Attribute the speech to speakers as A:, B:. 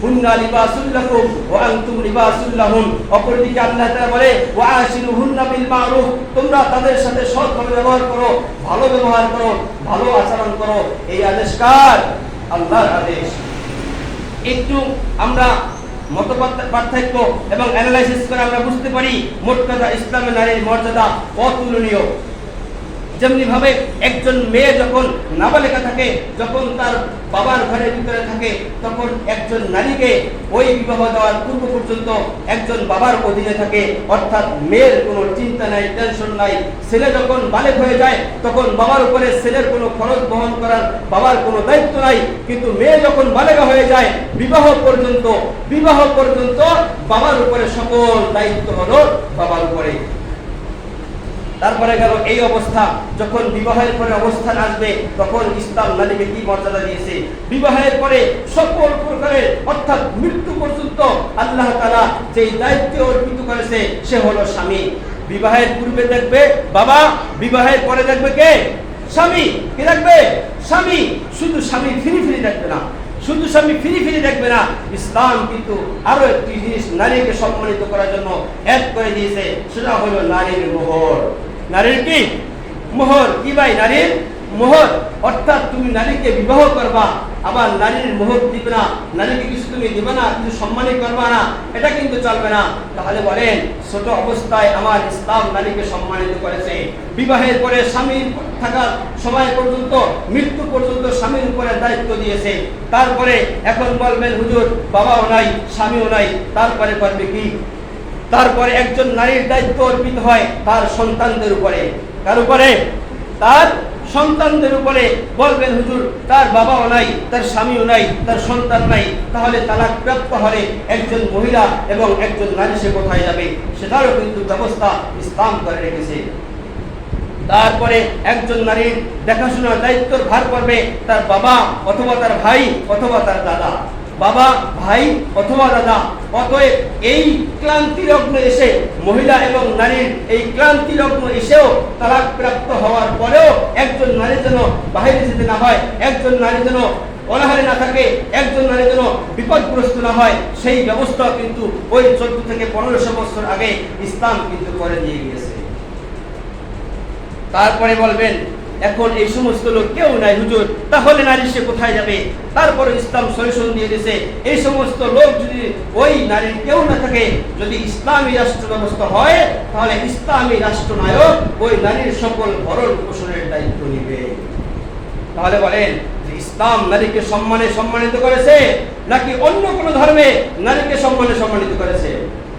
A: হুন্না লিবাসুল লাকুম ওয়া আনতুম লিবাসুল লাহুম। অপরদিকে আল্লাহ তাআলা বলে ওয়া আশিরুহুন্না বিল মারুফ, তোমরা তাদের সাথে সৎভাবে ব্যবহার করো, ভালো ব্যবহার করো, ভালো আচরণ করো। এই আদেশ কার? আল্লাহর আদেশ। একটু আমরা মত পার্থক্য এবং অ্যানালাইসিস করে আমরা বুঝতে পারি মোট কথা ইসলামে নারীর মর্যাদা অতুলনীয়। যেমনি ভাবে একজন মেয়ে যখন নাবালিকা থাকে, যখন তার বাবার ঘরের ভিতরে থাকে, তখন একজন নারীকে ওই বিবাহ দেওয়ার পূর্ব পর্যন্ত একজন বাবার অধীনে থাকে, অর্থাৎ মেয়ের কোনো চিন্তা নাই, টেনশন নাই। ছেলে যখন বালেগ হয়ে যায় তখন বাবার উপরে ছেলের কোনো খরচ বহন করার বাবার কোনো দায়িত্ব নাই। কিন্তু মেয়ে যখন বালেগা হয়ে যায় বিবাহ পর্যন্ত বাবার উপরে সকল দায়িত্ব হলো বাবার উপরে। তারপরে গেল এই অবস্থা, যখন বিবাহের পরে অবস্থান আসবে তখন ইসলাম নারীকে কি মর্যাদা দিয়েছে। বিবাহের পরে সকল প্রকারের অর্থাৎ মৃত্যু পর্যন্ত আল্লাহ তাআলা যেই দায়িত্ব অর্পিত করেছে সে হলো স্বামী। বিবাহের পূর্বে দেখবে বাবা, বিবাহের পরে দেখবে কে? স্বামী। কে দেখবে? স্বামী। শুধু স্বামী ফিরি দেখবে না, শুধু স্বামী ফিরি দেখবে না। ইসলাম কিন্তু আরো একটি জিনিস নারীকে সম্মানিত করার জন্য অ্যাড করে দিয়েছে, সেটা হলো নারীর মোহর। নারীর কি? মোহর। কি ভাই? নারীর মোহর। অর্থাৎ তুমি নারীকে বিবাহ করবা, আবার নারীর মোহর দিবে না, নারীকে কিছু তুমি দিবে না, কিছু সম্মানিত করবা না, এটা কিন্তু চলবে না। তাহলে বলেন ছোট অবস্থায় আমার ইসলাম নারীকে সম্মানিত করেছে, বিবাহের পরে স্বামীর থাকার সময় পর্যন্ত মৃত্যু পর্যন্ত স্বামীর উপরে দায়িত্ব দিয়েছে। তারপরে এখন বলবেন হুজুর বাবাও নাই স্বামীও নাই, তারপরে করবে কি? তারপরে একজন নারীর দায়িত্ব অর্পিত হয় তার সন্তানদের উপরে। কার উপরে? তার সন্তানদের উপরে। বলবেন হুজুর তার বাবাও নাই, তার স্বামীও নাই, তার সন্তান নাই, তাহলে তালাক প্রাপ্ত হলে একজন মহিলা এবং একজন নারী সে কোথায় যাবে? সেটারও কিন্তু ব্যবস্থা ইসলাম করে রেখেছে। তারপরে একজন নারীর দেখাশোনার দায়িত্বর ভার করবে তার বাবা অথবা তার ভাই অথবা তার দাদা, বাবা ভাই অথবা দাদা। অতএব এই ক্লান্তি লগ্ন এসে মহিলা এবং নারীর এই ক্লান্তি লগ্ন এসেও তালাক প্রাপ্ত হওয়ার পরেও একজন নারী যেন বাহিরে যেতে না হয়, একজন নারী যেন অনাহারে না থাকে, একজন নারী যেন বিপদগ্রস্ত না হয়, সেই ব্যবস্থা কিন্তু ওই 14 থেকে 1500 বছর আগে ইসলাম কিন্তু করে দিয়ে গিয়েছে। তারপরে বলবেন এখন এই সমস্ত লোক কেউ নাই হুজুর, তাহলে নারী সে কোথায় যাবে? তারপরে ইসলাম সলিউশন দিয়ে দিয়েছে, এই সমস্ত লোক যদি ওই নারীর কেউ না থাকে, যদি ইসলামী রাষ্ট্র ব্যবস্থা হয় তাহলে ইসলামী রাষ্ট্রনায়ক ওই নারীর সকল ভরণ পোষণের দায়িত্ব নেবে। তাহলে বলেন ইসলাম নারীকে সম্মানিত করেছে নাকি অন্য কোনো ধর্মে নারীকে সম্মানিত